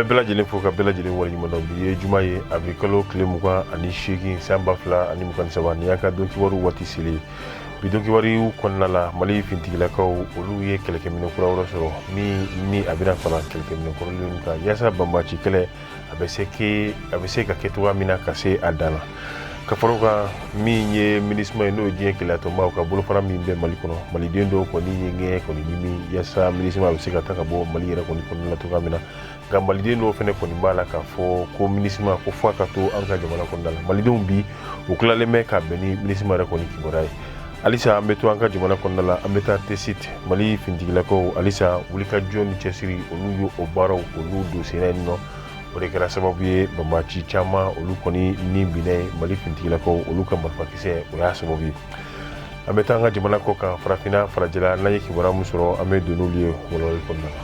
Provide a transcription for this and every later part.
bɛ bɛɛ lajɛlen fo ka bɛɛ lajɛlen waleɲumandɔn bi ye juma ye a bɛ kalo tile 28 san 2023 ni y'a ka don kibaru waati selen bi don kibaru kɔnɔna la Mali fintigilakaw olu ye kɛlɛkɛminɛ kura wɛrɛ sɔrɔ ni a bɛna fara kɛlɛkɛminɛ kɔrɔlenw kan yaasa banbaci kɛlɛ a bɛ se ka kɛ cogoya min na ka se a dan na ka fara o kan min ye MINUSMA ye n'o ye diɲɛ kɛlɛyatɔnbaw ka bolofara min bɛ Mali kɔnɔ maliden dɔw kɔni ye ŋɛɲɛ kɔni ɲimi yaasa MINUSMA bɛ se ka ta ka bɔ Mali yɛrɛ kɔni kɔnɔna la cogoya min na nka maliden dɔw fɛnɛ kɔni b'a la k'a fɔ ko MINUSMA ko fɔ a ka to an ka jamana kɔnɔna la malidenw bi u tilalen bɛ ka bɛn ni MINUSMA yɛrɛ kɔni kibaruya ye halisa an bɛ to an ka jamana kɔnɔna la an bɛ taa TSIT Mali fintigilakaw halisa wulikajɔ ni cɛsiri olu ye o baaraw olu don sen na yen nɔ o de kɛra sababu ye banbaci caman olu kɔni ni binna ye Mali fintigilakaw olu ka marifakisɛ o y'a sababu ye an bɛ taa an ka jamana kɔ kan farafinna farajɛla n'an ye kibaruya min sɔrɔ an bɛ don n'olu ye walawali kɔnɔna la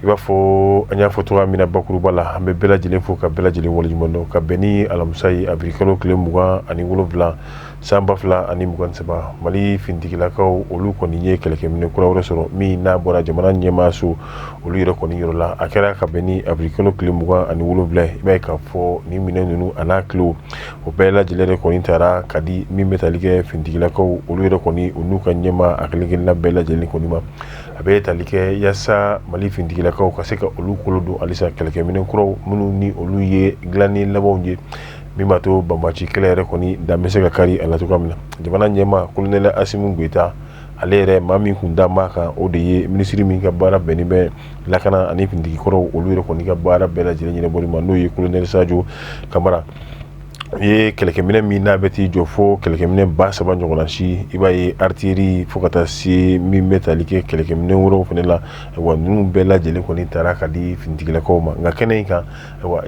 i b'a fɔ an y'a fɔ cogoya min na bakuruba la an bɛ bɛɛ lajɛlen fo ka bɛɛ lajɛlen waleɲumandɔn ka bɛn ni alamisa ye a bɛ kalo tile 27 san 2023 Mali fintigilakaw olu kɔni ye kɛlɛkɛminɛ kura wɛrɛ sɔrɔ min n'a bɔra jamana ɲɛmaaso olu yɛrɛ kɔni yɔrɔ la a kɛra ka bɛn ni a bɛ kalo tile 27 i b'a ye k'a fɔ nin minɛn ninnu a n'a kilo o bɛɛ lajɛlen de kɔni taara ka di min bɛ tali kɛ fintigilakaw olu yɛrɛ kɔni u n'u ka ɲɛmaa a kelenkelenna bɛɛ lajɛlen kɔni ma a bɛ tali kɛ yaasa Mali fintigilakaw ka se ka olu kolo don halisa kɛlɛkɛminɛ kuraw minnu ni olu ye dilanni labanw ye min b'a to banbaci kɛlɛ yɛrɛ kɔni dan bɛ se ka kari a la cogoya min na jamana ɲɛmaa kolonɛli Asimu Goyita ale yɛrɛ maa min kun da b'a kan o de ye minisiri min ka baara bɛnnen bɛ lakana ani fintigikɔrɔw olu yɛrɛ kɔni ka baara bɛɛ lajɛlen ɲɛnabɔli ma n'o ye kolonɛli Sajo Kamara u ye kɛlɛkɛminɛ min n'a bɛ t'i jɔ fo kɛlɛkɛminɛ 3,000 ɲɔgɔnna si i b'a ye artillerie fo ka taa se min bɛ tali kɛ kɛlɛkɛminɛ wɛrɛw fana la wa ninnu bɛɛ lajɛlen kɔni taara ka di fintigilakaw ma nka kɛnɛ in kan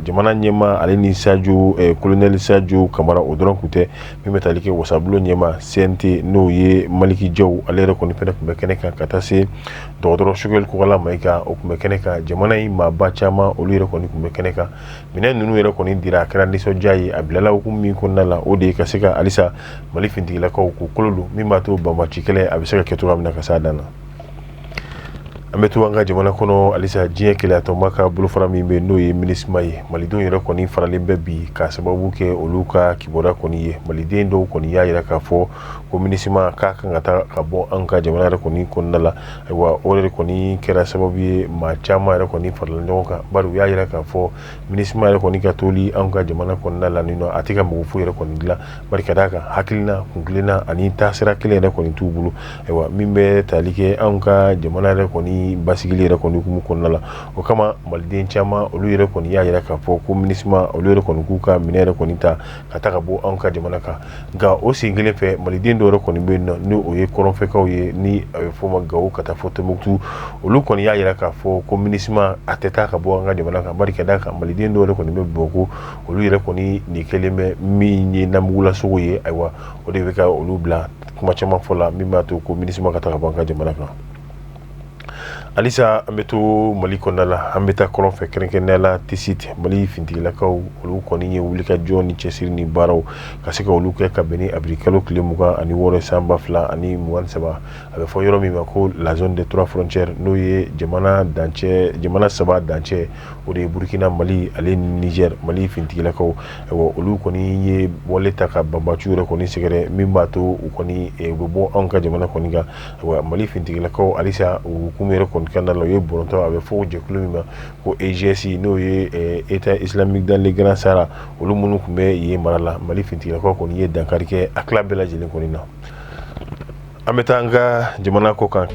jamana ɲɛmaa ale ni kolonɛli Sajo Kamara o dɔrɔn tun tɛ min bɛ tali kɛ wasabulon ɲɛmaa CNT n'o ye Maliki Jaw ale yɛrɛ kɔni fɛnɛ tun bɛ kɛnɛ kan ka taa se dɔgɔtɔrɔ Sogɛli Kɔgala Mayiga o tun bɛ kɛnɛ kan jamana in maaba caman olu yɛrɛ kɔni tun bɛ kɛnɛ kan minɛn ninnu yɛrɛ kɔni dira a kɛra nisɔndiya ye a bilala hukumu min kɔnɔna la o de ye ka se ka halisa Mali fintigilakaw k'u kolo don min b'a to banbaci kɛlɛ a bɛ se ka kɛ cogoya min na ka s'a dan na an bɛ to an ka jamana kɔnɔ halisa diɲɛ kɛlɛyatɔnba ka bolofara min bɛ n'o ye MINUSMA ye malidenw yɛrɛ kɔni faralen bɛ bi ka sababu kɛ olu ka kibaruya kɔni ye maliden dɔw kɔni y'a jira k'a fɔ ko MINUSMA k'a kan ka taa ka bɔ an ka jamana yɛrɛ kɔni kɔnɔna la ayiwa o de kɔni kɛra sababu ye maa caman yɛrɛ kɔni farala ɲɔgɔn kan bari u y'a jira k'a fɔ MINUSMA yɛrɛ kɔni ka toli an ka jamana kɔnɔna la nin nɔ a tɛ ka mɔgɔ foyi yɛrɛ kɔni dilan bari ka d'a kan hakilina kunkilenna ani taasira kelen yɛrɛ kɔni t'u bolo ayiwa min bɛ tali kɛ an ka jamana yɛrɛ kɔni basigili yɛrɛ kɔni hukumu kɔnɔna la o kama maliden caman olu yɛrɛ kɔni y'a jira k'a fɔ ko MINUSMA olu yɛrɛ kɔni k'u ka minɛ yɛrɛ kɔni ta ka taa ka bɔ an ka jamana kan nka o sen kelen fɛ maliden dɔw yɛrɛ kɔni bɛ yen nɔ ni o ye kɔrɔnfɛkaw ye ni a bɛ fɔ o ma Gawo ka taa fɔ Tɔnbukutu olu kɔni y'a jira k'a fɔ ko MINUSMA a tɛ taa ka bɔ an ka jamana kan bari ka d'a kan maliden dɔw yɛrɛ kɔni bɛ Bamako olu yɛrɛ kɔni nin kɛlen bɛ min ye namugulasogo ye ayiwa o de bɛ ka olu bila kuma caman fɔ la min b'a to ko MINUSMA ka taa ka bɔ an ka jamana kan halisa an bɛ to Mali kɔnɔna la an bɛ taa kɔrɔn fɛ kɛrɛnkɛrɛnnenya la TSIT Mali fintigilakaw olu kɔni ye wulikajɔ ni cɛsiri ni baaraw ka se ka olu kɛ ka bɛn ni a bɛ kalo tile 26 san 2023 a bɛ fɔ yɔrɔ min ma ko la zone des 3 frontières n'o ye jamana 3 dancɛ o de ye Burkina Mali ale ni Niger Mali fintigilakaw olu kɔni ye wale ta ka banbaciw yɛrɛ kɔni sɛgɛrɛ min b'a to u kɔni u bɛ bɔ an ka jamana kɔni kan Mali fintigilakaw halisa u hukumu yɛrɛ kɔni kɔnɔna la o ye bɔrɔntɔ a bɛ fɔ o jɛkulu min ma ko AGS n'o ye État islamique dans le Grand Sahara olu minnu tun bɛ yen mara la Mali fintigilakaw kɔni ye dankari kɛ a tila bɛɛ lajɛlen kɔni na an bɛ taa an ka jamana kɔ kan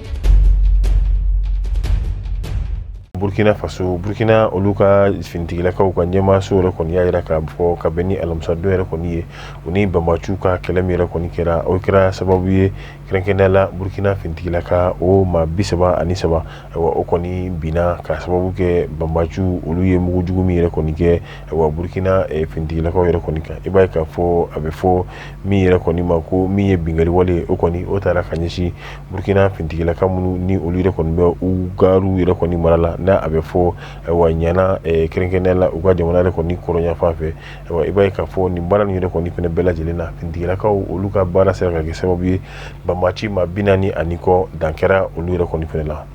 Burkina Faso Burkina olu ka fintigilakaw ka ɲɛmaaso yɛrɛ kɔni y'a jira k'a fɔ ka bɛn ni alamisa don yɛrɛ kɔni ye u ni banbaciw ka kɛlɛ min yɛrɛ kɔni kɛra o kɛra sababu ye kɛrɛnkɛrɛnnenya la Burkina fintigilaka o maa 33 ayiwa o kɔni binna ka sababu kɛ banbaciw olu ye mugujugu min yɛrɛ kɔni kɛ ayiwa Burkina fintigilakaw yɛrɛ kɔni kan i b'a ye k'a fɔ a bɛ fɔ min yɛrɛ kɔni ma ko min ye bingali wale o kɔni o taara ka ɲɛsin Burkina fintigilaka minnu ni olu yɛrɛ kɔni bɛ u garuw yɛrɛ kɔni mara la a bɛ fɔ wa ɲana kɛrɛnkɛrɛnnenya la u ka jamana yɛrɛ kɔni kɔrɔnya fan fɛ i b'a ye k'a fɔ nin baara nin yɛrɛ kɔni fɛnɛ bɛɛ lajɛlen na fintigilakaw olu ka baara sera ka kɛ sababu ye banbaci ma 40 ani kɔ dan kɛra olu yɛrɛ kɔni fɛnɛ la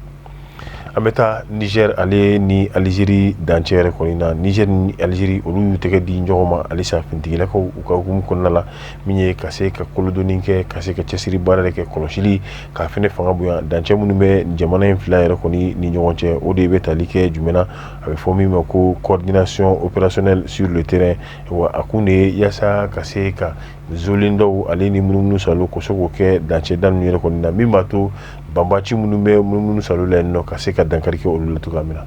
an bɛ taa Niger ale ni Algérie dancɛ yɛrɛ kɔni na. Niger ni Algérie olu y'u tɛgɛ di ɲɔgɔn ma halisa fintigilakaw u ka hukumu kɔnɔna la min ye ka se ka kolodonni kɛ ka se ka cɛsiri baara de kɛ kɔlɔsili k'a fɛnɛ fanga bonya dancɛ minnu bɛ jamana in fila yɛrɛ kɔni ni ɲɔgɔn cɛ o de bɛ tali kɛ jumɛnna a bɛ fɔ min ma ko coordination opérationnelle sur le terrain wa a kun de ye yaasa ka se ka zolen dɔw ale ni munumunu salo ko se k'o kɛ dancɛda ninnu yɛrɛ kɔni na min b'a to banbaci minnu bɛ munumunu salo la yen nɔ ka se ka dankari kɛ olu la cogoya min na.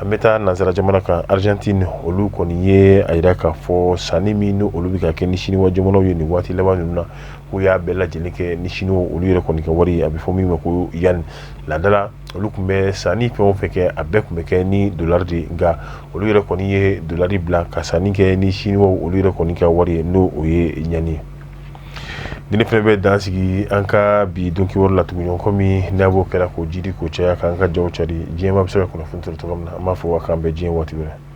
An bɛ taa nanzara jamana kan Argentine olu kɔni ye a yira k'a fɔ sanni min ni olu bɛ ka kɛ ni Chinois jamanaw ye nin waati laban ninnu na k'u y'a bɛɛ lajɛlen kɛ ni Chinois olu yɛrɛ kɔni ka wari a bɛ fɔ min ma ko yan ladala olu tun bɛ sanni fɛn o fɛn kɛ a bɛɛ tun bɛ kɛ ni dollar de nka olu yɛrɛ kɔni ye dollar bila ka sanni kɛ ni Chinois olu yɛrɛ kɔni ka wari ye n'o o ye ɲani ye. Ni fɛnɛ bɛ dan sigi an ka bi donki wari la tuguni komi n'a b'o kɛra k'o jidi k'o caya k'an ka jaw cari diɲɛma bɛ se ka kunnafoni sɔrɔ cogo min na an b'a fɔ k'an bɛ diɲɛ waati wɛrɛ.